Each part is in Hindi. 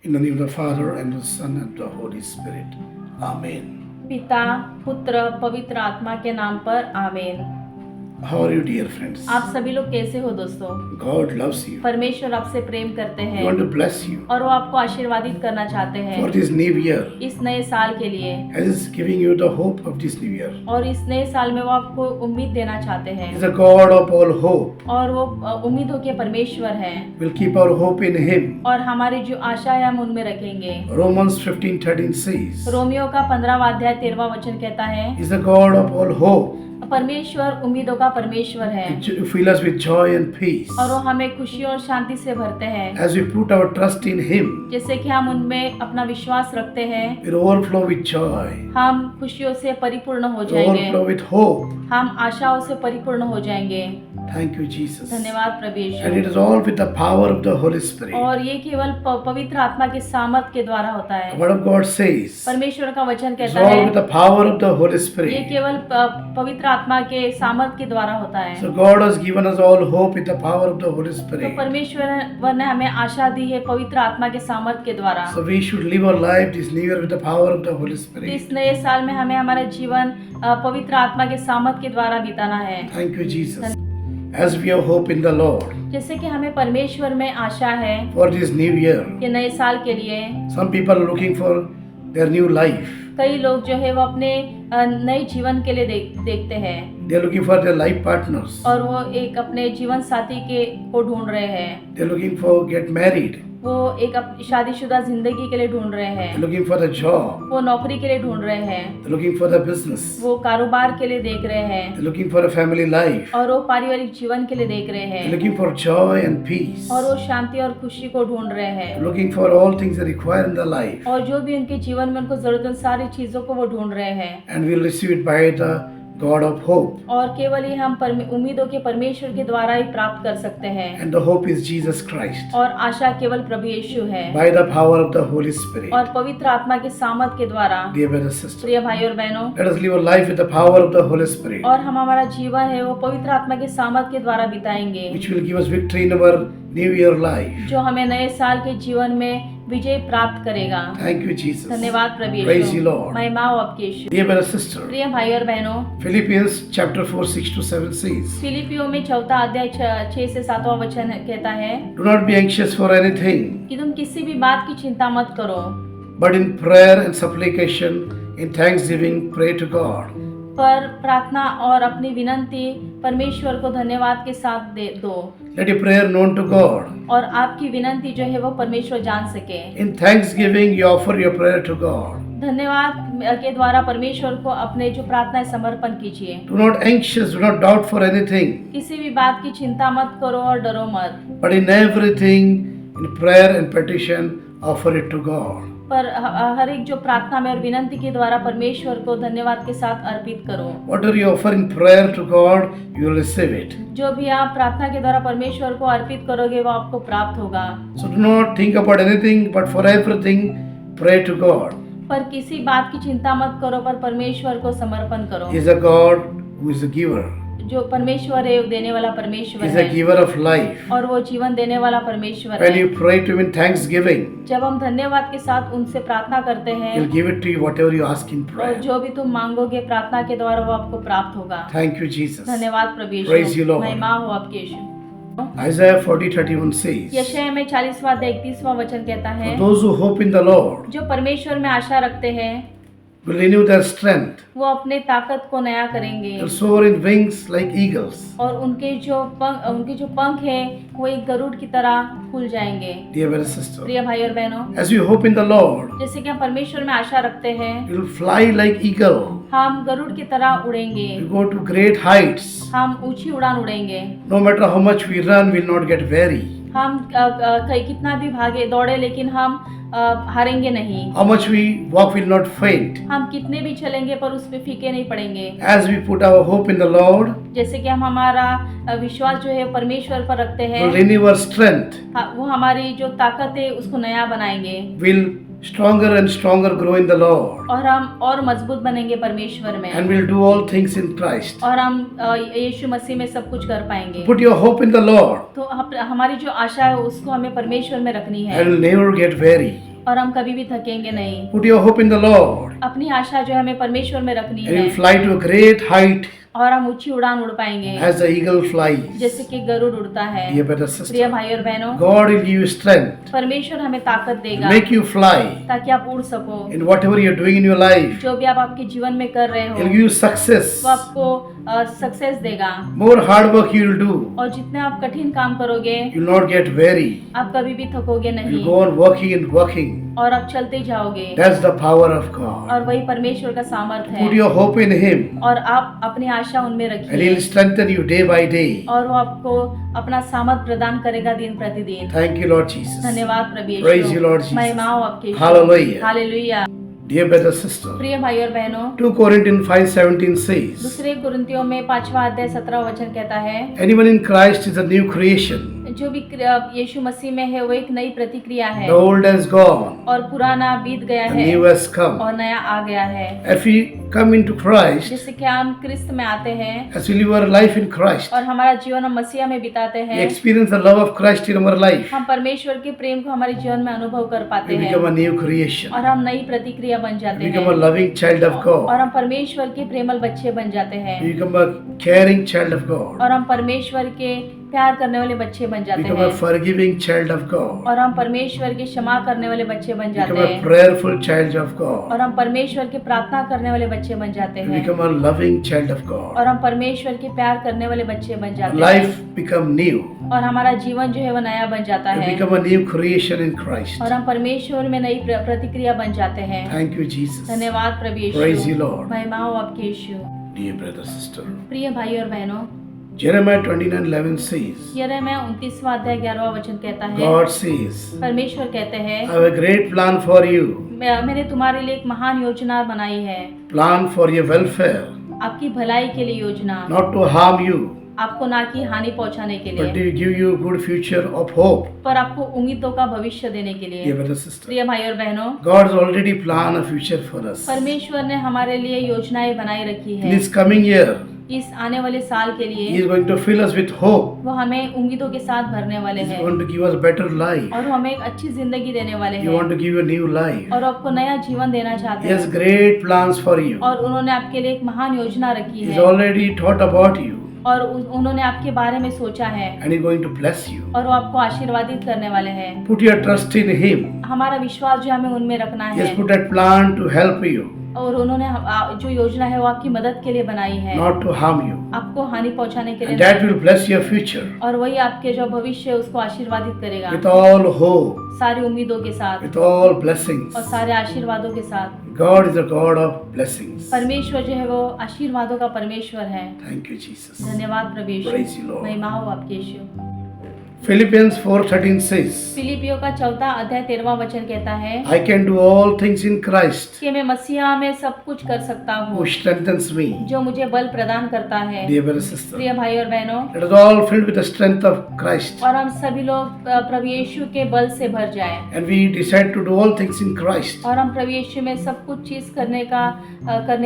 In the name of the Father, and the Son, and the Holy Spirit. Amen. पिता, पुत्र, पवित्र आत्मा के नाम पर आमीन। How are you, dear friends? आप सभी लोग कैसे हो दोस्तों? God loves you. परमेश्वर आपसे प्रेम करते He हैं wants to bless you और वो आपको आशीर्वादित करना चाहते हैं for this new year. इस नए साल के लिए, As is giving you the hope of this new year. और इस नए साल में वो आपको उम्मीद देना चाहते He हैं is the God of all hope. और वो उम्मीदों के परमेश्वर हैं We'll keep our hope in Him. और हमारी जो आशा है हम उनमें रखेंगे। Romans 15:13 says, रोमियो का 15वां अध्याय 13वां वचन कहता है, He is the God of all hope. परमेश्वर उम्मीदों का परमेश्वर है You fill us with joy and peace और वो हमें खुशी और शांति से भरते हैं। as we put our trust in Him. जैसे कि हम उनमें अपना विश्वास रखते हैं, We'll overflow with joy, हम खुशियों से परिपूर्ण हो जाएंगे, overflow with hope. हम आशाओं से परिपूर्ण हो जाएंगे। Thank you, Jesus. धन्यवाद प्रभु And Yeshu. it is all with the power of the Holy Spirit. और ये केवल पवित्र आत्मा के सामर्थ के द्वारा होता The है। Word of God says, परमेश्वर का वचन it's कहता all with है the power of the Holy ये Spirit. केवल पवित्र आत्मा के सामर्थ के द्वारा होता है। So God has given us all hope with the power of the Holy तो Spirit. परमेश्वर ने हमें आशा दी है पवित्र आत्मा के सामर्थ के द्वारा। So we should live our life this new year with the power of the Holy इस Spirit. नए साल में हमें हमारा जीवन पवित्र आत्मा के सामर्थ के द्वारा बिताना है। Thank you, Jesus. As we have hope in the Lord जैसे कि हमें परमेश्वर में आशा है for this new year, कि नए साल के लिए some people are looking for their new life. कई लोग जो है वो अपने नए जीवन के लिए देखते हैं They are looking for their life partners. और वो एक अपने जीवन साथी को ढूंढ रहे हैं। They are looking for get married. वो एक शादीशुदा जिंदगी के लिए ढूंढ रहे They are हैं, looking for the job. वो नौकरी के लिए ढूंढ रहे हैं, They are looking for the business. वो कारोबार के लिए देख रहे They हैं are looking for a family life. और वो पारिवारिक जीवन के लिए देख रहे They are हैं looking for joy and peace. और वो शांति और खुशी को ढूंढ रहे They are हैं looking for all things they require in their life. और जो भी उनके जीवन में उनको जरूरत है उन सारी चीजों को वो ढूंढ रहे हैं। And we'll receive it by the God of hope. और केवल ही हम उम्मीदों के परमेश्वर के द्वारा ही प्राप्त कर सकते हैं And the hope is Jesus Christ. और आशा केवल प्रभु यीशु है By the power of the Holy Spirit. और पवित्र आत्मा के सामर्थ के द्वारा। Dear brothers and sisters, प्रिय भाई और बहनों, let us live a life with the power of the Holy Spirit, और हम हमारा जीवन है वो पवित्र आत्मा के सामर्थ के द्वारा बिताएंगे which will give us victory in our new year life. जो हमें नए साल के जीवन में विजय प्राप्त करेगा। Thank you, Jesus. धन्यवाद प्रभु Praise you, यीशु। Lord. महिमा हो आपके यीशु। Dear brothers and sisters, प्रिय भाई और बहनों, Philippians chapter 4, 6-7 says, फिलिपियों में 4 अध्याय 6 से 7वां वचन कहता है Do not be anxious for anything, कि तुम किसी भी बात की चिंता मत करो, but in prayer and supplication, in thanksgiving, pray to God. पर प्रार्थना और अपनी विनंती परमेश्वर को धन्यवाद के साथ दो Let your prayer known to God. और आपकी विनंती जो है वो परमेश्वर जान सके। In thanksgiving, you offer your prayer to God. धन्यवाद के द्वारा परमेश्वर को अपने जो प्रार्थना है समर्पण कीजिए। Do not anxious, do not doubt for anything, किसी भी बात की चिंता मत करो और डरो मत, but in everything, in prayer and petition, offer it to God. पर हर एक जो प्रार्थना में और विनंती के द्वारा परमेश्वर को धन्यवाद के साथ अर्पित करो। Whatever you offer in prayer to God, you will receive it. जो भी आप प्रार्थना के द्वारा परमेश्वर को अर्पित करोगे वो आपको प्राप्त होगा। So do not think about anything, but for everything, pray to God. पर किसी बात की चिंता मत करो, पर परमेश्वर को समर्पण करो। He is a God who is a giver. जो परमेश्वर है वो देने वाला परमेश्वर He is a है giver of life. और वो जीवन देने वाला परमेश्वर When है। you pray to Him in thanksgiving, जब हम धन्यवाद के साथ उनसे प्रार्थना करते हैं He'll give it to you whatever you ask in और prayer. जो भी तुम मांगोगे प्रार्थना के द्वारा वो आपको प्राप्त होगा। Thank you, Jesus. धन्यवाद प्रभु Praise you, यीशु। Lord. महिमा हो आपके यीशु। Isaiah 40:31 says, यशायाह में 40वां अध्याय 31वां वचन कहता है, For those who hope in the Lord जो परमेश्वर में आशा रखते हैं will renew their strength. वो अपने ताकत को नया करेंगे They'll soar in wings like eagles. और उनके जो पंख है वो एक गरुड़ की तरह खुल जाएंगे। Dear brothers and sisters, प्रिय भाई और बहनों, as we hope in the Lord, जैसे कि हम परमेश्वर में आशा रखते हैं we'll fly like eagle. हम गरुड़ की तरह उड़ेंगे, We'll go to great heights. हम ऊंची उड़ान उड़ेंगे। No matter how much we run, we'll not get weary. हम कितना भी भागे दौड़े लेकिन हम हारेंगे नहीं। How much we walk, we'll not faint. हम कितने भी चलेंगे पर उस पे फीके नहीं पड़ेंगे। As we put our hope in the Lord, जैसे कि हम हमारा विश्वास जो है परमेश्वर पर रखते हैं, we'll renew our strength. वो हमारी जो ताकत है उसको नया बनाएंगे We'll stronger and stronger grow in the Lord. और हम और मजबूत बनेंगे परमेश्वर में And we'll do all things in Christ. और हम यीशु मसीह में सब कुछ कर पाएंगे। Put your hope in the Lord तो हमारी जो आशा है उसको हमें परमेश्वर में रखनी है and will never get weary. और हम कभी भी थकेंगे नहीं। Put your hope in the Lord, अपनी आशा जो है हमें परमेश्वर में रखनी and है you'll fly to a great height और हम ऊंची उड़ान उड़ पाएंगे as the eagle flies. जैसे कि गरुड़ उड़ता है। Dear brother, प्रिय sister, भाई और बहनों, God will give you strength, परमेश्वर हमें ताकत देगा make you fly ताकि आप उड़ सको। in whatever you're doing in your life. जो भी आप आपके जीवन में कर रहे He'll हो give you success. वो आपको सक्सेस देगा। More hard work you will do. और जितने आप कठिन काम करोगे You'll not get weary. आप कभी भी थकोगे You'll नहीं go on working and working. और आप चलते जाओगे। That's the power of God. और वही परमेश्वर का सामर्थ Put है your hope in Him, और आप अपनी आशा उनमें and रखिए He'll strengthen you day by day. और वो आपको अपना सामर्थ प्रदान करेगा दिन प्रतिदिन। Thank you, Lord Jesus. धन्यवाद प्रभु Praise you, Lord Yeshu. Jesus. महिमा हो आपके यीशु। Hallelujah. Hallelujah. Dear brother, sister, प्रिय भाई और बहनों, 2 Corinthians 5:17 says, दूसरे कुरिन्थियों में 5वां अध्याय 17वां वचन कहता है, anyone in Christ is a new creation. जो भी यीशु मसीह में है वो एक नई प्रतिक्रिया है The old has gone, और पुराना बीत गया the है new has come. और नया आ गया है। If we come into Christ, जिससे कि हम क्रिस्त में आते हैं as we live our life in Christ, और हमारा जीवन हम मसीह में बिताते we हैं, experience the love of Christ in our life. हम परमेश्वर के प्रेम को हमारे जीवन में अनुभव कर पाते We हैं become a new creation. और हम नई प्रतिक्रिया बन जाते We become a हैं loving child of और God. हम परमेश्वर के प्रेमल बच्चे बन जाते हैं We become a caring child of God. और हम परमेश्वर के प्यार करने वाले बच्चे बन We जाते become a हैं forgiving child of God. और हम परमेश्वर के क्षमा करने वाले बच्चे बन We जाते become a हैं prayerful child of God. और हम परमेश्वर के प्रार्थना करने वाले बच्चे बन जाते We हैं become a loving child of God. और हम परमेश्वर के प्यार करने वाले बच्चे बन जाते हैं Life become new. और हमारा जीवन जो है वो नया बन जाता We है become a new creation in Christ. और हम परमेश्वर में नई प्रतिक्रिया बन जाते हैं। Thank you, Jesus. धन्यवाद प्रभु Praise you, यीशु। Lord. महिमा हो आपके यीशु। Dear brother, sister, प्रिय भाई और बहनों, Jeremiah 29:11 says, यिर्मयाह 29वां अध्याय 11वां वचन कहता है, God says, परमेश्वर कहते हैं, I have a great plan for you, मैंने तुम्हारे लिए एक महान योजना बनाई है, plan for your welfare, आपकी भलाई के लिए योजना, not to harm you, आपको ना की हानि पहुंचाने के but लिए, to give you a good future of hope. पर आपको उम्मीदों का भविष्य देने के लिए। Dear brother, sister, प्रिय भाई और बहनों, God has already planned a future for us. परमेश्वर ने हमारे लिए योजनाएं बनाई रखी In है। this coming year, इस आने वाले साल के He लिए is going to fill us with hope. वो हमें उम्मीदों के साथ भरने वाले He is हैं going to give us better life. और वो हमें एक अच्छी जिंदगी देने वाले He want हैं to give you a new life. और आपको नया जीवन देना चाहते He has हैं great plans for you. और उन्होंने आपके लिए एक महान योजना रखी He's है already thought about you, और उन्होंने आपके बारे में सोचा है and He's going to bless you. और वो आपको आशीर्वादित करने वाले हैं। Put your trust in Him. हमारा विश्वास जो हमें उनमें रखना He has है put that plan to help you, और उन्होंने जो योजना है वो आपकी मदद के लिए बनाई है, not to harm you. आपको हानि पहुंचाने के And लिए that will bless your future और वही आपके जो भविष्य है उसको आशीर्वादित करेगा with all hope, सारी उम्मीदों के साथ with all blessings. और सारे आशीर्वादों के साथ। God is a God of blessings. परमेश्वर जो है वो आशीर्वादों का परमेश्वर है। Thank you, Jesus. धन्यवाद प्रभु Praise you, यीशु। Lord. महिमा हो आपके यीशु। Philippians 4:13 says, फिलिपियों का 4वां अध्याय 13वां वचन कहता है I can do all things in Christ कि मैं मसीहा में सब कुछ कर सकता who हूँ strengthens me. जो मुझे बल प्रदान करता है। Dear brother, sister, प्रिय भाई और बहनों, let us all filled with the strength of Christ, और हम सभी लोग प्रभु यीशु के बल से भर जाएं and we decide to do all things in Christ. और हम प्रभु यीशु में सब कुछ चीज करने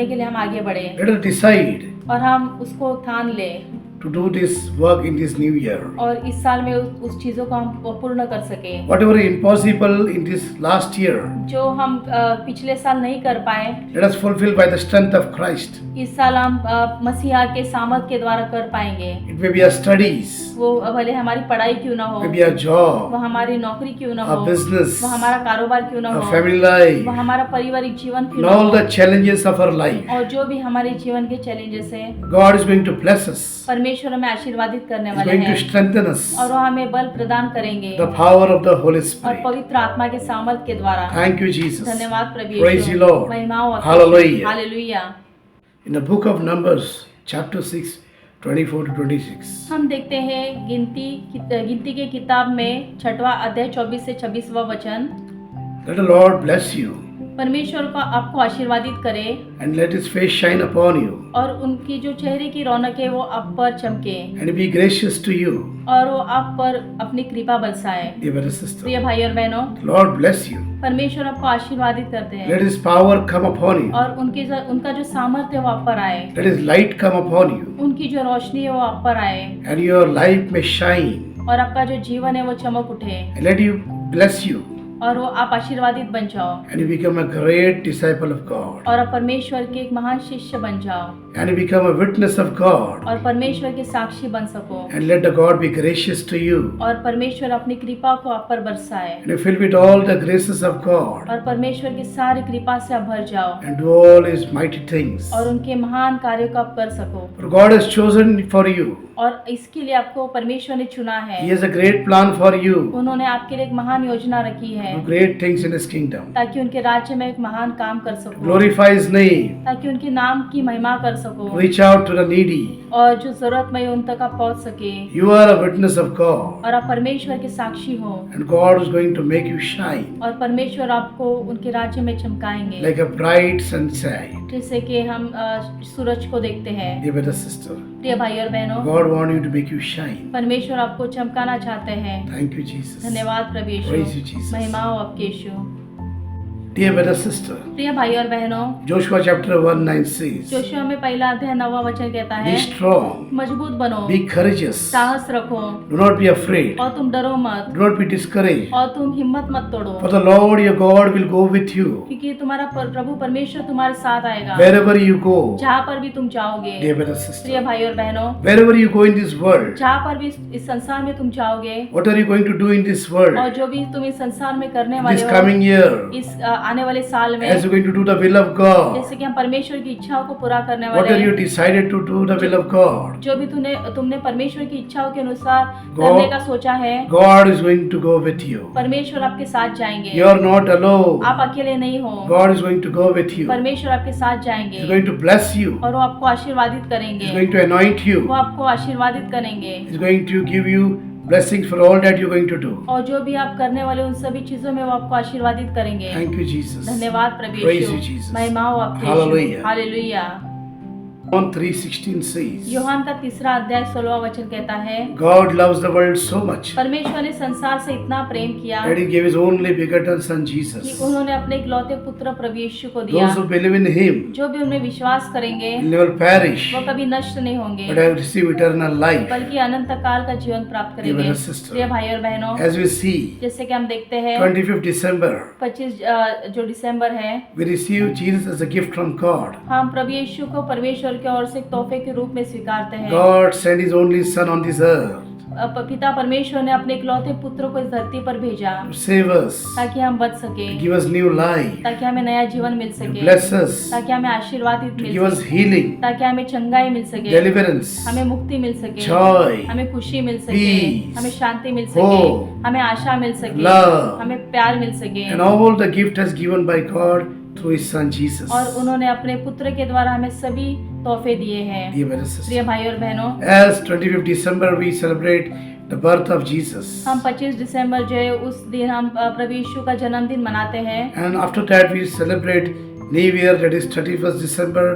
के लिए हम आगे बढ़े Let us decide और हम उसको ठान ले to do this work in this new year. और इस साल में उस चीजों को हम पूर्ण कर सके Whatever impossible in this last year, जो हम पिछले साल नहीं कर पाए, let us fulfill by the strength of Christ. इस साल हम मसीहा के सामर्थ के द्वारा कर पाएंगे। It may be our studies, वो भले हमारी पढ़ाई क्यों ना हो, it may be our वो job, हमारी नौकरी क्यों ना हो, our business, वो हमारा कारोबार क्यों ना our हो, family वो life, हमारा पारिवारिक जीवन and क्यों ना all हो, the challenges of our life. और जो भी हमारे जीवन के चैलेंजेस है, God is going to bless us. परमेश्वर हमें आशीर्वादित करने He is वाले going to हैं strengthen us. और वो हमें बल प्रदान करेंगे The power of the Holy और Spirit. पवित्र आत्मा के सामर्थ के द्वारा। Thank you, Jesus. धन्यवाद प्रभु Praise यीशु। you, Lord. महिमा हो आपकी। Hallelujah. Hallelujah. In the book of Numbers, chapter 6, 24 to 26. हम देखते हैं गिनती के किताब में 6वां अध्याय 24 से 26वां वचन। Let the Lord bless you परमेश्वर को आपको आशीर्वादित करे and let His face shine upon you और उनकी जो चेहरे की रौनक है वो आप पर चमके and be gracious to you. और वो आप पर अपनी कृपा बरसाए। Dear brother, sister, प्रिय भाई और बहनों, Lord bless you. परमेश्वर आपको आशीर्वादित करते हैं Let His power come upon you. और उनका जो सामर्थ्य है वो आप पर आए, Let His light come upon you उनकी जो रोशनी है वो आप पर आए and your life may shine. और आपका जो जीवन है वो चमक उठे And let you bless you और वो आप आशीर्वादित बन जाओ and you become a great disciple of God, और आप परमेश्वर के एक महान शिष्य बन जाओ and you become a witness of God, और परमेश्वर के साक्षी बन सको and let the God be gracious to you, और परमेश्वर अपनी कृपा को आप पर बरसाए and you fill with all the graces of God, और परमेश्वर की सारी कृपा से आप भर जाओ and do all His mighty things. और उनके महान कार्यों को आप कर सको For God has chosen for you. और इसके लिए आपको परमेश्वर ने चुना He है has a great plan for you. उन्होंने आपके लिए एक महान योजना रखी है Do great things in His kingdom. ताकि उनके राज्य में एक महान काम कर सको Glorify His name. ताकि उनके नाम की महिमा कर सको Reach out to the needy. और जो जरूरतमंद उन तक आप पहुंच सके You are a witness of God, और आप परमेश्वर के साक्षी हो and God is going to make you shine और परमेश्वर आपको उनके राज्य में चमकाएंगे like a bright sunshine. जैसे कि हम सूरज को देखते हैं Dear brother, sister, प्रिय भाई और बहनों God wants you to make you shine. परमेश्वर आपको चमकाना चाहते हैं Thank you, Jesus. धन्यवाद प्रभु Praise you, यीशु Jesus. महिमा हो आपके यीशु Dear brother, sister, प्रिय भाई और बहनों Joshua chapter 1:9 says, जोशुआ में पहला अध्याय 9वां वचन कहता Be है strong, मजबूत बनो be courageous, साहस रखो do not be afraid, और तुम डरो मत do not be discouraged, और तुम हिम्मत मत तोड़ो for the Lord your God will go with you क्योंकि तुम्हारा प्रभु परमेश्वर तुम्हारे साथ आएगा wherever you go. जहाँ पर भी तुम जाओगे Dear brother, प्रिय sister, भाई और बहनों wherever you go in this world, जहाँ पर भी इस संसार में तुम जाओगे what are you going to do in this world और जो भी तुम इस संसार में करने this वाले हो coming year इस आने वाले साल में as you're going to do the will of God? जैसे कि हम परमेश्वर की इच्छाओं को पूरा करने What वाले are you हैं decided to do the will of God? जो भी तुमने परमेश्वर की इच्छाओं के अनुसार God- करने का सोचा है God is going to go with you. परमेश्वर आपके साथ जाएंगे You are not alone. आप अकेले नहीं हो God is going to go with you. परमेश्वर आपके साथ He's जाएंगे going to bless you. और वो आपको आशीर्वादित He's करेंगे going to anoint वो you. आपको आशीर्वादित करेंगे He's going to give you blessings for all that you're going to do. और जो भी आप करने वाले उन सभी चीजों में वो आपको आशीर्वादित करेंगे Thank you, Jesus. धन्यवाद प्रभु Praise you, यीशु Jesus. महिमा हो आपके Hallelujah. हालेलुया John 3:16 says, यूहन्ना का 3 अध्याय 16वां वचन कहता है God loves the world so much परमेश्वर ने संसार से इतना प्रेम किया that He gave His only begotten Son कि Jesus. उन्होंने अपने इकलौते पुत्र प्रभु यीशु को दिया Those who believe in Him जो भी उनमें विश्वास करेंगे will never perish वो कभी नष्ट नहीं होंगे but have received eternal life. बल्कि अनंत काल का जीवन प्राप्त Dear करेंगे brother, sister, प्रिय भाई और बहनों as we see, जैसे कि हम देखते हैं 25th December, 25 जो दिसंबर है we receive Jesus as a gift from God. हम प्रभु यीशु को परमेश्वर की ओर से एक तोहफे के रूप में स्वीकारते हैं God sent His only Son on this earth पिता परमेश्वर ने अपने इकलौते पुत्र को इस धरती पर भेजा to save us, ताकि हम बच to सके give us new life, ताकि हमें नया जीवन मिल to सके bless us, ताकि हमें आशीर्वादित to मिल give us सके healing, ताकि हमें चंगाई मिल सके deliverance, हमें मुक्ति मिल सके joy, हमें खुशी मिल सके peace, हमें शांति मिल सके hope, हमें आशा मिल सके love. हमें प्यार मिल सके and all the gift has given by God through His Son Jesus. और उन्होंने अपने पुत्र के द्वारा हमें सभी तोहफे दिए हैं Dear brothers and प्रिय sisters, भाई और बहनों as 25th December we celebrate the birth of Jesus, हम 25 दिसंबर जो है उस दिन हम प्रभु यीशु का जन्मदिन मनाते हैं and after that we celebrate New Year, that is 31st December,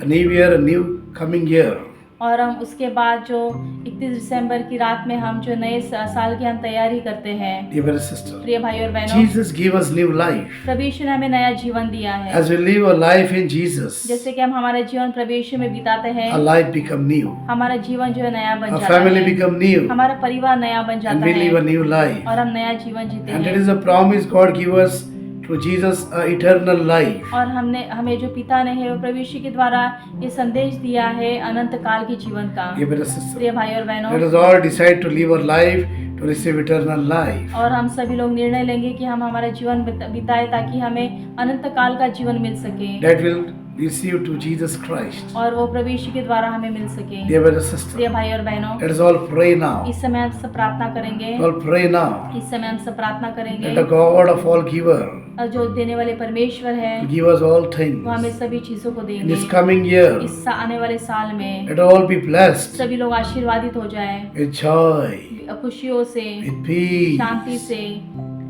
a new year, a new coming year. और हम उसके बाद जो 31 दिसंबर की रात में हम जो नए साल की हम तैयारी करते हैं Dear brothers and sisters, प्रिय भाई और बहनों Jesus gave us new life. प्रभु यीशु ने हमें नया जीवन दिया है As we live a life in Jesus, जैसे कि हम हमारा जीवन प्रभु यीशु में बिताते हैं our life become new, हमारा जीवन जो है नया बन our जाता family है become new, हमारा परिवार नया बन and जाता we live a है new life. और हम नया जीवन जीते And that हैं is a promise God gave us through Jesus, eternal life. और हमें जो पिता ने है वो प्रभु यीशु के द्वारा ये संदेश दिया है अनंत काल के जीवन का Dear brothers and sisters, प्रिय भाई और बहनों let us all decide to live our life to receive eternal life. और हम सभी लोग निर्णय लेंगे कि हम हमारा जीवन बिताए ताकि हमें अनंत काल का जीवन मिल सके That will receive to Jesus Christ. और वो प्रभु यीशु के द्वारा हमें मिल सके Dear brothers and प्रिय sisters, भाई और बहनों let us all pray now. इस समय हम सब प्रार्थना करेंगे All pray now. इस समय हम सब प्रार्थना करेंगे Let the God of all giver और जो देने वाले परमेश्वर है give us all वो things. हमें सभी चीजों को In देंगे this coming year, इस आने वाले साल में let all be blessed सभी लोग आशीर्वादित हो जाए with joy, खुशियों से with peace. शांति से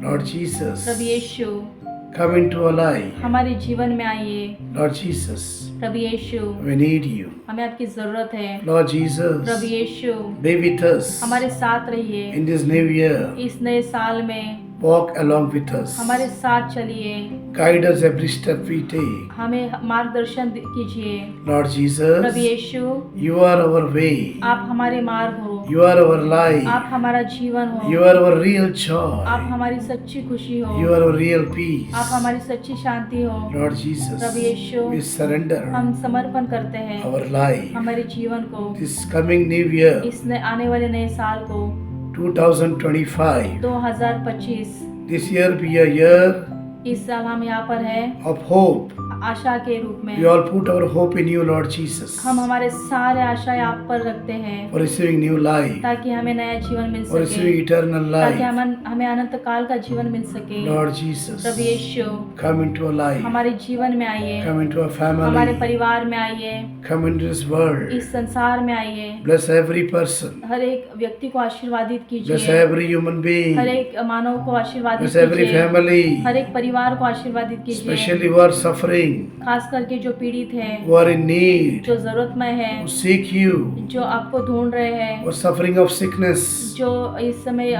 Lord Jesus, Prabhu Yeshu come into our life. हमारे जीवन में आइए Lord Jesus, Prabhu Yeshu we need you. हमें आपकी जरूरत है Lord प्रभु Jesus, Yeshu be with us हमारे साथ रहिए in this new year. इस नए साल में Walk along with us. हमारे साथ चलिए, Guide us every step we take. हमें मार्गदर्शन कीजिए। Lord प्रभु Jesus, Yeshu, you are our way. आप हमारे मार्ग हो, You are our life. आप हमारा जीवन हो, You are our real आप joy. हमारी सच्ची खुशी हो, You are our real peace. आप हमारी सच्ची शांति हो। Lord Jesus, Prabhu Yeshu, we surrender हम समर्पण करते हैं our life. हमारे जीवन को This coming new year, इस आने वाले नए साल को 2025. 2025। This year be a year इस साल हम यहाँ पर हैं of hope. आशा के रूप में। We all put our hope in you, Lord Jesus, हम हमारे सारे आशाएं आप पर रखते हैं for receiving new life, ताकि हमें नया जीवन मिल for सके, receiving eternal ताकि life. हमें अनंत काल का जीवन मिल सके। Lord प्रभु Jesus, Yeshu, come into our life, हमारे जीवन में आइए, come into our हमारे family, परिवार में आइए, come into this world. इस संसार में आइए। Bless every person, हर एक व्यक्ति को आशीर्वादित bless कीजिए, every human being, हर एक मानव को आशीर्वादित bless every कीजिए, family, हर एक परिवार को आशीर्वादित कीजिए, especially who are suffering, खास करके जो पीड़ित हैं, who are in need, जो जरूरतमंद हैं, who seek you, जो आपको ढूंढ रहे हैं, who are suffering of sickness. जो इस समय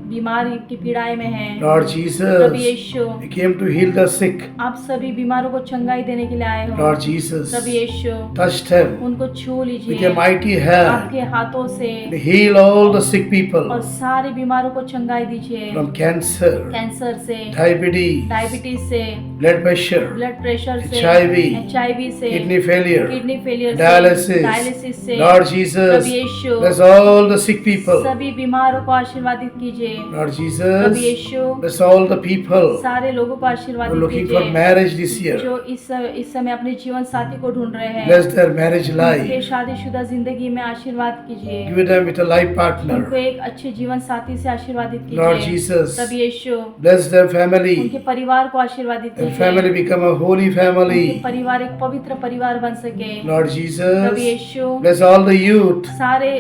बीमारी की पीड़ाई में हैं। Lord प्रभु Jesus, Yeshu, we came to heal the sick. आप सभी बीमारों को चंगाई देने के लिए आए हो। Lord Jesus, प्रभु यीशु, touch them उनको छू with लीजिए your mighty hand. आपके हाथों से Heal all the sick people और सारे बीमारों को चंगाई दीजिए, from cancer, कैंसर से, diabetes, डायबिटीज से, blood pressure, ब्लड प्रेशर से, HIV, HIV से, kidney failure, किडनी फेलियर से, dialysis. डायलिसिस से। Lord प्रभु Jesus, यीशु, bless all the sick people. सभी बीमारों को आशीर्वादित कीजिए। Lord प्रभु Jesus, यीशु, bless all the people सारे लोगों को who are आशीर्वादित looking for कीजिए marriage this year. जो इस समय अपने जीवन साथी को ढूंढ रहे हैं। Bless their marriage उनके life. शादीशुदा जिंदगी में आशीर्वाद कीजिए, Give them with a life उनको partner. एक अच्छे जीवन साथी से आशीर्वादित Lord कीजिए। Jesus, Prabhu Yeshu, bless their उनके family. परिवार को आशीर्वादित Their कीजिए, family become a holy उनके family. परिवार एक पवित्र परिवार बन सके। Lord प्रभु Jesus, यीशु, bless all the youth. सारे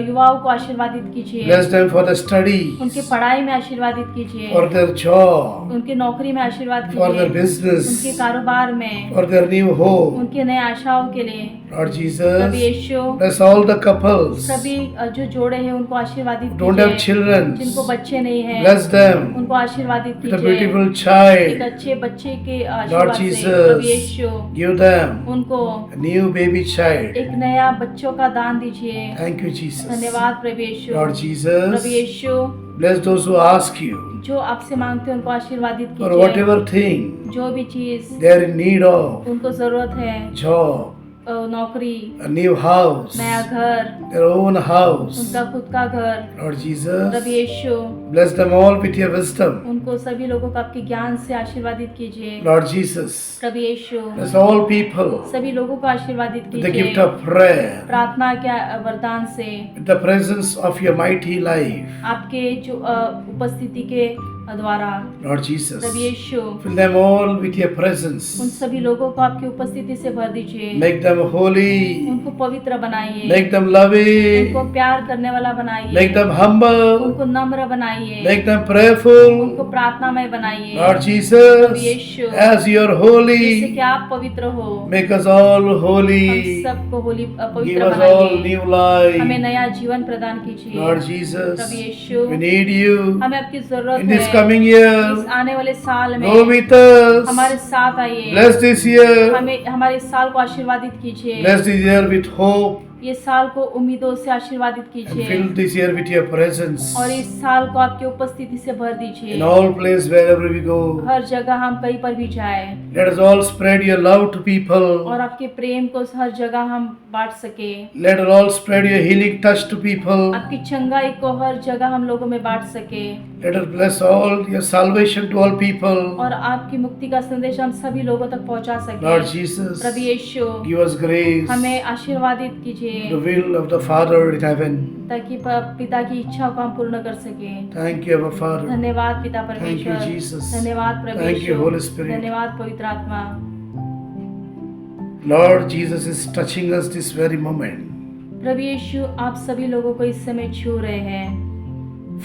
युवाओं को आशीर्वादित कीजिए, Bless them for the study, उनके पढ़ाई में आशीर्वादित कीजिए, for their job, उनके नौकरी में आशीर्वाद for their कीजिए, business, उनके कारोबार में, for their new home. उनके नए आशाओं के लिए। Lord प्रभु Jesus, यीशु, bless all the couples सभी जो जोड़े हैं उनको आशीर्वादित who don't have कीजिए, children. जिनको बच्चे नहीं हैं Bless them उनको आशीर्वादित with a कीजिए, beautiful एक child. अच्छे बच्चे के Lord आशीर्वाद से। Jesus, प्रभु यीशु, give them उनको a new baby child. एक नया बच्चों का दान दीजिए। Thank you, Jesus. धन्यवाद प्रभु यीशु। Lord प्रभु Jesus, यीशु, bless those who ask you जो आपसे मांगते हैं उनको आशीर्वादित for कीजिए, whatever thing जो भी चीज they are in need of, उनको जरूरत है, job, नौकरी, a new house, नया घर, their own house. उनका खुद का घर। Lord प्रभु Jesus, यीशु, bless them all with your wisdom. उनको सभी लोगों को आपके ज्ञान से आशीर्वादित कीजिए। Lord Jesus, प्रभु यीशु, bless all people सभी लोगों को आशीर्वादित with the gift कीजिए of prayer, प्रार्थना के वरदान से, with the presence of your mighty life. आपके जो उपस्थिति के द्वारा। Lord प्रभु Jesus, Yeshu, fill them all with your उन presence. सभी लोगों को आपकी उपस्थिति से भर दीजिए, Make them holy, उनको पवित्र बनाइए, make them loving, उनको प्यार करने वाला बनाइए, make them humble, उनको नम्र बनाइए, make them prayerful. उनको प्रार्थनामय बनाइए। Lord प्रभु Jesus, Yeshu, as you are जिससे holy, कि आप पवित्र हो, make us all हम holy. सबको Give पवित्र us all बनाइए, new हमें life. नया जीवन प्रदान कीजिए। Lord प्रभु Jesus, Yeshu, we need you हमें आपकी जरूरत in this है। coming year. इस आने वाले साल Go में with us. हमारे साथ आइए, Bless this year. हमें हमारे इस साल को आशीर्वादित कीजिए, Bless this year with hope. ये साल को उम्मीदों से आशीर्वादित And कीजिए fill this year with your presence. और इस साल को आपकी उपस्थिति से भर In दीजिए। all places wherever we go. हर जगह हम कहीं पर भी जाए Let us all spread your love to people. और आपके प्रेम को हर जगह हम बांट सके, Let us all spread your healing touch to people. आपकी चंगाई को हर जगह हम लोगों में बांट सके Let us bless all your salvation to all people. और आपकी मुक्ति का संदेश हम सभी लोगों तक पहुंचा सके। Lord Jesus, प्रभु यीशु, give us grace. हमें आशीर्वादित कीजिए The will of the Father in heaven. ताकि पिता की इच्छा को हम पूर्ण कर सके। Thank you, our Father. धन्यवाद पिता Thank परमेश्वर, you, Jesus. धन्यवाद प्रभु Thank you, Yeshu, Holy Spirit. धन्यवाद पवित्र आत्मा। Lord Jesus is touching us this very moment. प्रभु यीशु, आप सभी लोगों को इस समय छू रहे हैं,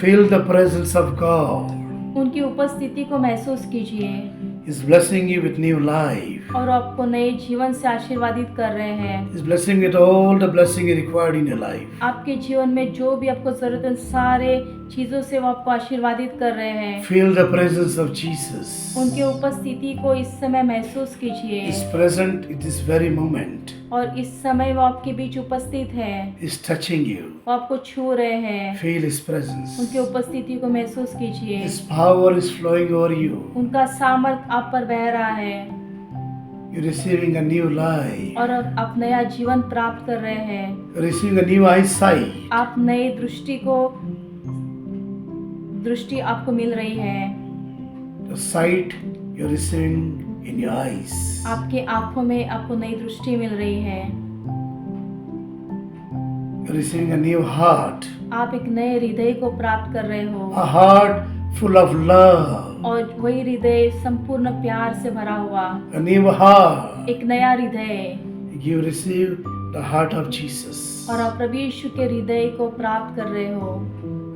Feel the presence of God. उनकी उपस्थिति को महसूस कीजिए। He's blessing you with new life. और आपको नए जीवन से आशीर्वादित कर रहे हैं। He's blessing with all the blessing required in your life. आपके जीवन में जो भी आपको जरूरत है उन सारे चीजों से वो आपको आशीर्वादित कर रहे हैं। Feel the presence of Jesus. उनके उपस्थिति को इस समय महसूस कीजिए। He's present at this very moment. और इस समय वो आपके बीच उपस्थित है। He's touching you. वो आपको छू रहे हैं। Feel His presence. उनकी उपस्थिति को महसूस कीजिए। His power is flowing over you. उनका सामर्थ आप पर बह रहा है। You're receiving a new life. और अब आप नया जीवन प्राप्त कर रहे हैं। You're receiving a new eyesight. आप नई दृष्टि आपको मिल रही है। The sight you're receiving in your eyes. आपके आंखों में आपको नई दृष्टि मिल रही है। You're receiving a new heart. आप एक नए हृदय को प्राप्त कर रहे हो। A heart full of love. और वही हृदय संपूर्ण प्यार से भरा हुआ। A new heart. एक नया हृदय। You receive the heart of Jesus. और आप प्रभु यीशु के हृदय को प्राप्त कर रहे हो।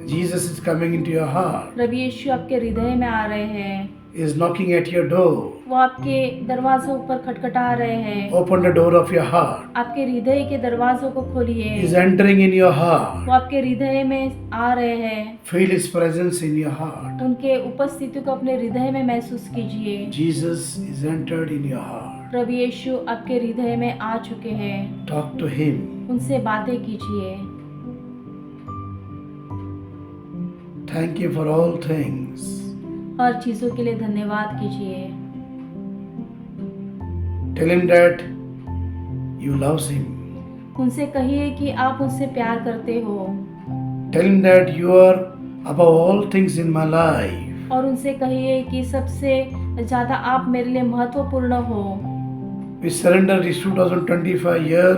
Jesus is coming into your heart. प्रभु यीशु आपके हृदय में आ रहे हैं। He is knocking at your door. वो आपके दरवाजों पर खटखटा रहे हैं। Open the door of your heart. आपके हृदय के दरवाजों को खोलिए। He is entering in your heart. वो आपके हृदय में आ रहे हैं। Feel His presence in your heart. उनके उपस्थिति को अपने हृदय में महसूस कीजिए। Jesus is entered in your heart. प्रभु यीशु आपके हृदय में आ चुके हैं। Talk to Him. उनसे बातें कीजिए। Thank you for all things. हर चीजों के लिए धन्यवाद कीजिए। Tell Him that you love Him. उनसे कहिए कि आप उनसे प्यार करते हो। Tell Him that you are above all things in my life. और उनसे कहिए कि सबसे ज्यादा आप मेरे लिए महत्वपूर्ण हो। We surrender this 2025 year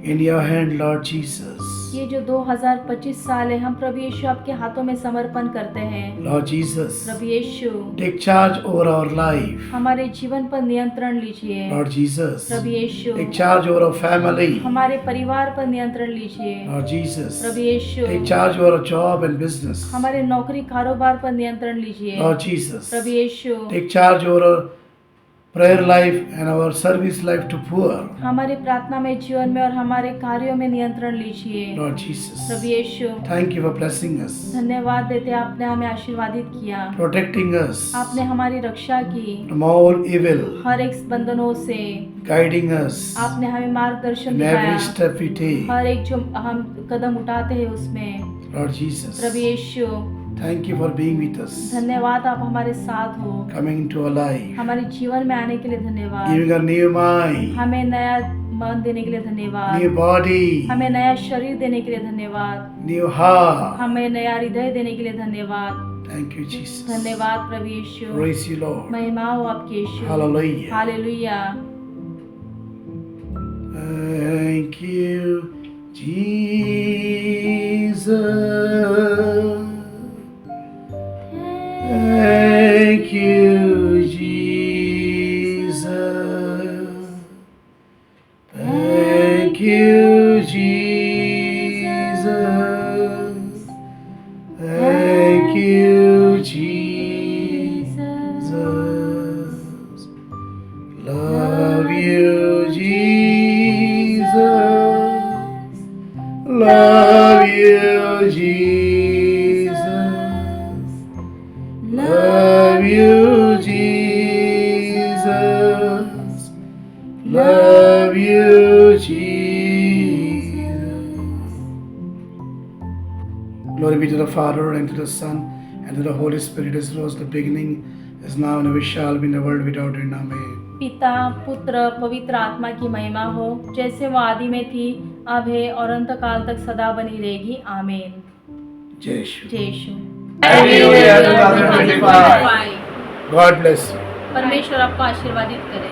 in your hand, Lord Jesus. ये जो 2025 साल है हम प्रभु यीशु आपके हाथों में समर्पण करते हैं। Lord Jesus, Prabhu Yeshu take charge over our life. हमारे जीवन पर नियंत्रण लीजिए। Lord Jesus, Prabhu Yeshu take charge over our family. हमारे परिवार पर नियंत्रण लीजिए। Lord Jesus, Prabhu Yeshu take charge over our job and business. हमारे नौकरी कारोबार पर नियंत्रण लीजिए। Lord Jesus, Prabhu Yeshu take charge over our prayer life and our service life to poor. हमारे प्रार्थना में जीवन में और हमारे कार्यों में नियंत्रण लीजिए। Lord Jesus, Prabhu Yeshu thank you for blessing us, धन्यवाद देते आपने हमें आशीर्वादित किया। protecting us आपने हमारी रक्षा की from all evil, हर एक बंधनों से। guiding us आपने हमें मार्गदर्शन in दिखाया every step we take. हर एक जो हम कदम उठाते हैं उसमें। Lord Jesus, Prabhu Yeshu thank you for being with us, धन्यवाद आप हमारे साथ हो। coming into our life, हमारे जीवन में आने के लिए धन्यवाद। giving a new mind, हमें नया मन देने के लिए धन्यवाद। new body, हमें नया शरीर देने के लिए धन्यवाद। new heart. हमें नया हृदय देने के लिए धन्यवाद। Thank you, Jesus. धन्यवाद प्रभु यीशु। Praise you, Lord. महिमा हो आपकी यीशु। Hallelujah. Hallelujah. Thank you, Jesus. Thank you, Jesus. Thank you, Jesus. Thank you, Jesus. Love you, Jesus. Love you, Jesus. Love you, Jesus. Love you, Jesus. Glory be to the Father, and to the Son, and to the Holy Spirit, as was the beginning, is now, and ever shall be, in the world without end. Amen. पिता पुत्र पवित्र आत्मा की महिमा हो, जैसे वो आदि में थी, अब है और अंत काल तक सदा बनी रहेगी। आमीन। Jai Yeshua. जय यीशु। Happy New Year 2025. God bless you. परमेश्वर आपको आशीर्वादित करे।